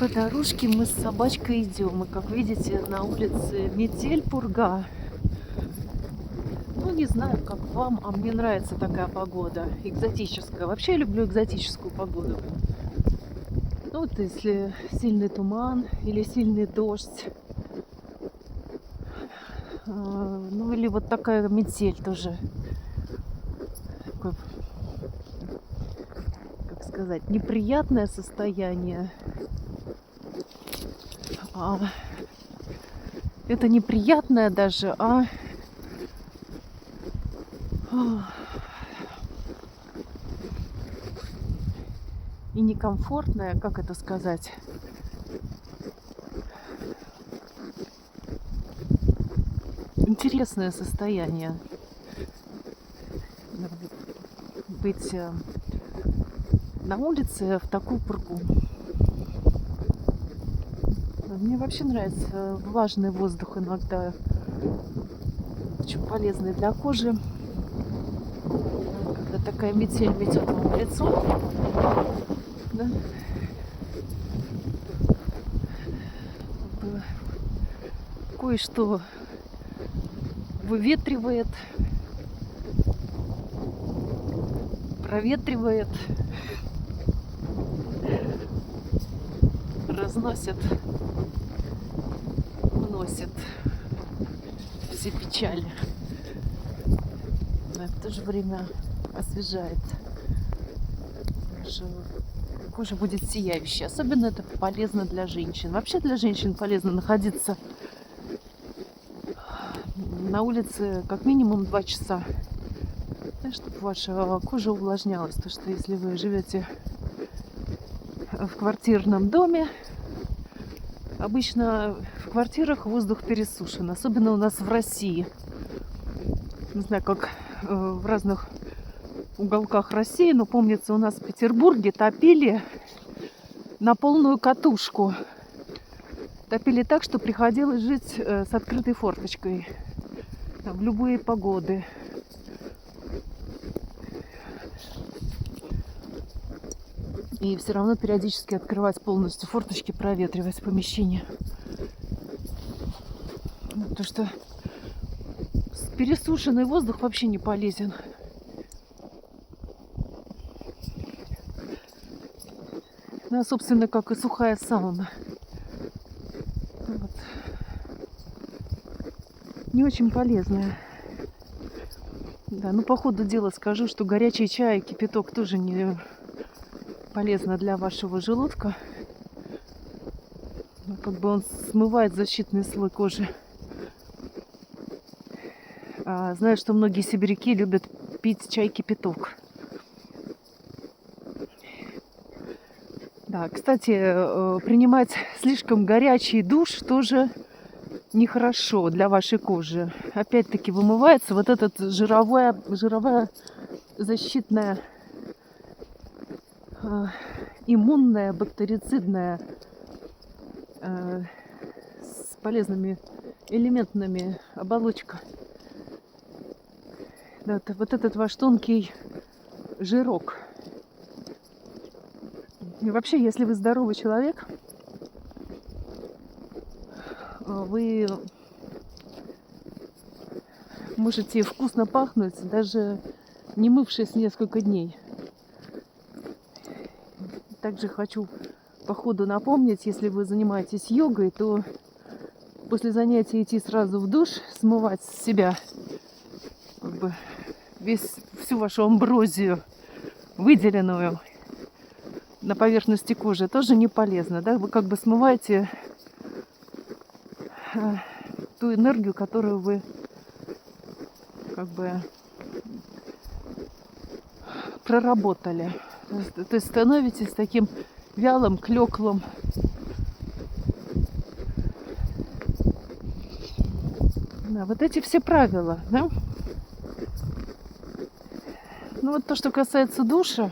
По дорожке мы с собачкой идем. И, как видите, на улице метель, пурга. Ну, не знаю, как вам, а мне нравится такая погода. Экзотическая. Вообще я люблю экзотическую погоду. Ну, вот если сильный туман или сильный дождь. Ну, или вот такая метель тоже. Такое, как сказать, неприятное состояние. Это неприятное даже, и некомфортное, как это сказать? Интересное состояние. Быть на улице в такую пургу. Мне вообще нравится влажный воздух иногда. Очень полезный для кожи. Когда такая метель метет вам в лицо. Да? Кое-что выветривает, проветривает, разносит, уносит все печали. Но в то же время освежает. Кожа будет сияющей. Особенно это полезно для женщин. Вообще для женщин полезно находиться на улице как минимум 2 часа, чтобы ваша кожа увлажнялась. Потому что если вы живете в квартирном доме, обычно в квартирах воздух пересушен. Особенно у нас в России. Не знаю, как в разных уголках России, но помнится, у нас в Петербурге топили на полную катушку. Топили так, что приходилось жить с открытой форточкой в любые погоды. И все равно периодически открывать полностью форточки, проветривать помещение. Потому что пересушенный воздух вообще не полезен. Ну, собственно, как и сухая сауна. Вот. Не очень полезная. Да, ну по ходу дела скажу, что горячий чай, кипяток тоже не полезно для вашего желудка. Как бы он смывает защитный слой кожи. Знаю, что многие сибиряки любят пить чай-кипяток. Да, кстати, принимать слишком горячий душ тоже нехорошо для вашей кожи. Опять-таки вымывается вот эта жировая защитная, иммунная, бактерицидная, с полезными элементами оболочка. Да, вот этот ваш тонкий жирок. И вообще, если вы здоровый человек, вы можете вкусно пахнуть, даже не мывшись несколько дней. Также хочу по ходу напомнить, если вы занимаетесь йогой, то после занятия идти сразу в душ, смывать с себя как бы всю вашу амброзию, выделенную на поверхности кожи, тоже не полезно. Да? Вы как бы смываете ту энергию, которую вы как бы проработали. То есть становитесь таким вялым, клёклым. Да, вот эти все правила, да? Ну вот то, что касается душа,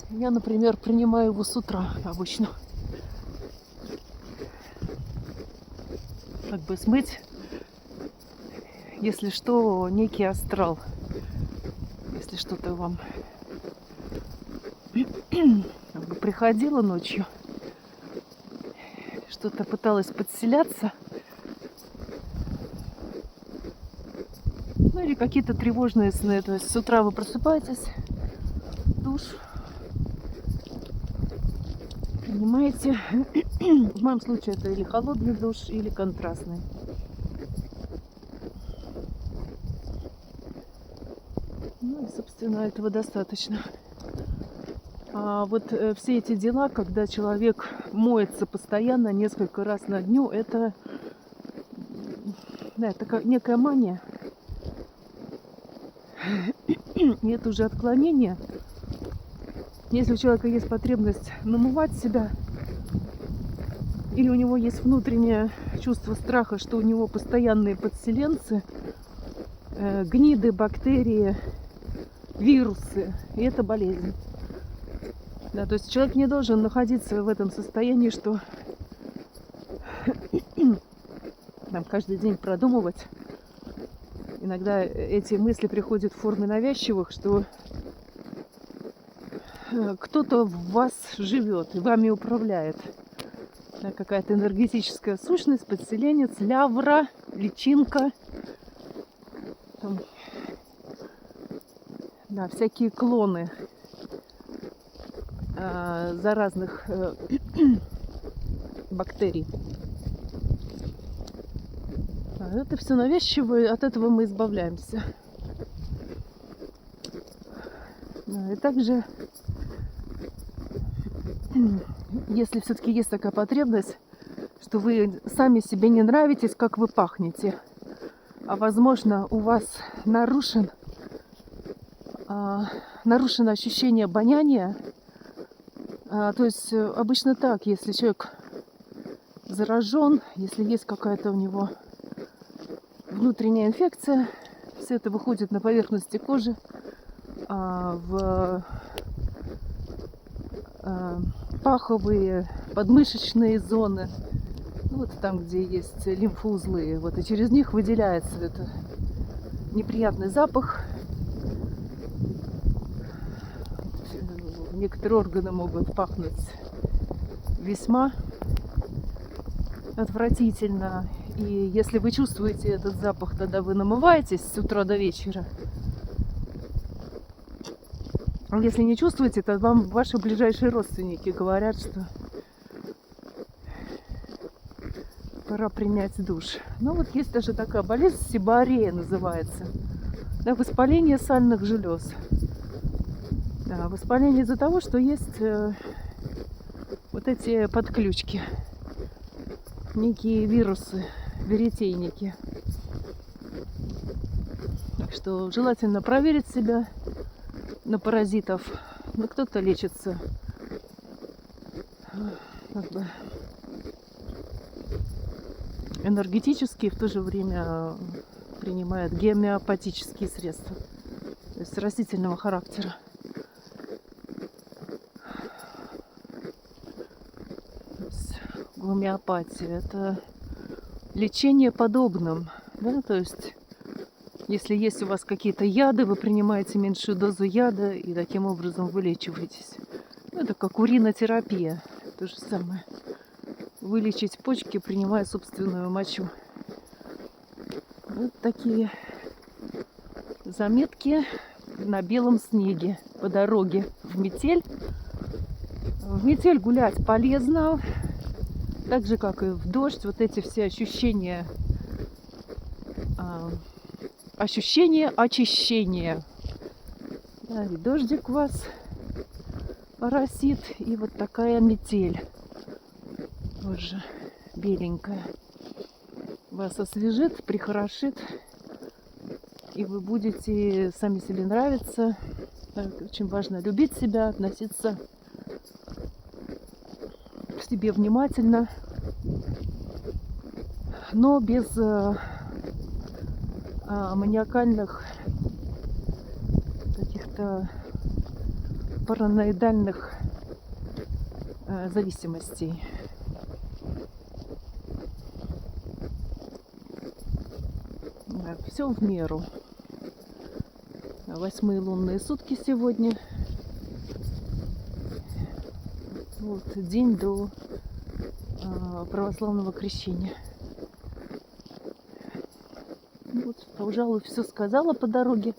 я, например, принимаю его с утра обычно. Как бы смыть, если что, некий астрал. Если что-то вам приходило ночью, что-то пыталось подселяться. Ну или какие-то тревожные сны. То есть с утра вы просыпаетесь, душ принимаете. В моем случае это или холодный душ, или контрастный. Ну и, собственно, этого достаточно. А вот все эти дела, когда человек моется постоянно несколько раз на дню, это, да, это некая мания. И это уже отклонение. Если у человека есть потребность намывать себя, или у него есть внутреннее чувство страха, что у него постоянные подселенцы, гниды, бактерии, вирусы, и это болезнь. Да, то есть человек не должен находиться в этом состоянии, что там каждый день продумывать. Иногда эти мысли приходят в форме навязчивых, что кто-то в вас живет и вами управляет. Да, какая-то энергетическая сущность, подселенец, лявра, личинка. Там, да, всякие клоны заразных бактерий. Это все навязчиво, от этого мы избавляемся. И также, если все-таки есть такая потребность, что вы сами себе не нравитесь, как вы пахнете, а возможно у вас нарушено ощущение обоняния. То есть обычно так, если человек заражен, если есть какая-то у него внутренняя инфекция, все это выходит на поверхности кожи, в паховые, подмышечные зоны, вот там, где есть лимфоузлы, вот, и через них выделяется это неприятный запах. Некоторые органы могут пахнуть весьма отвратительно. И если вы чувствуете этот запах, тогда вы намываетесь с утра до вечера. А если не чувствуете, то вам ваши ближайшие родственники говорят, что пора принять душ. Ну вот есть даже такая болезнь, сибарея называется. Да, воспаление сальных желез. Да, воспаление из-за того, что есть вот эти подключки, некие вирусы, веретейники. Так что желательно проверить себя на паразитов. Но кто-то лечится как бы энергетически, в то же время принимает гомеопатические средства, то есть растительного характера. Гомеопатия — это лечение подобным, да, то есть если есть у вас какие-то яды, вы принимаете меньшую дозу яда и таким образом вылечиваетесь. Это как уринотерапия, то же самое. Вылечить почки, принимая собственную мочу. Вот такие заметки на белом снеге по дороге в метель. В метель гулять полезно. Так же, как и в дождь, вот эти все ощущения очищения. Да, и дождик вас поросит, и вот такая метель, тоже беленькая, вас освежит, прихорошит, и вы будете сами себе нравиться. Очень важно любить себя, относиться к себе внимательно, но без маниакальных каких-то параноидальных зависимостей. Все в меру. 8-е лунные сутки сегодня. Вот, день до православного крещения. Вот, пожалуй, все сказала по дороге.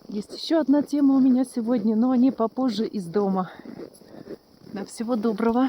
Есть еще одна тема у меня сегодня, но о ней попозже из дома. Да, всего доброго.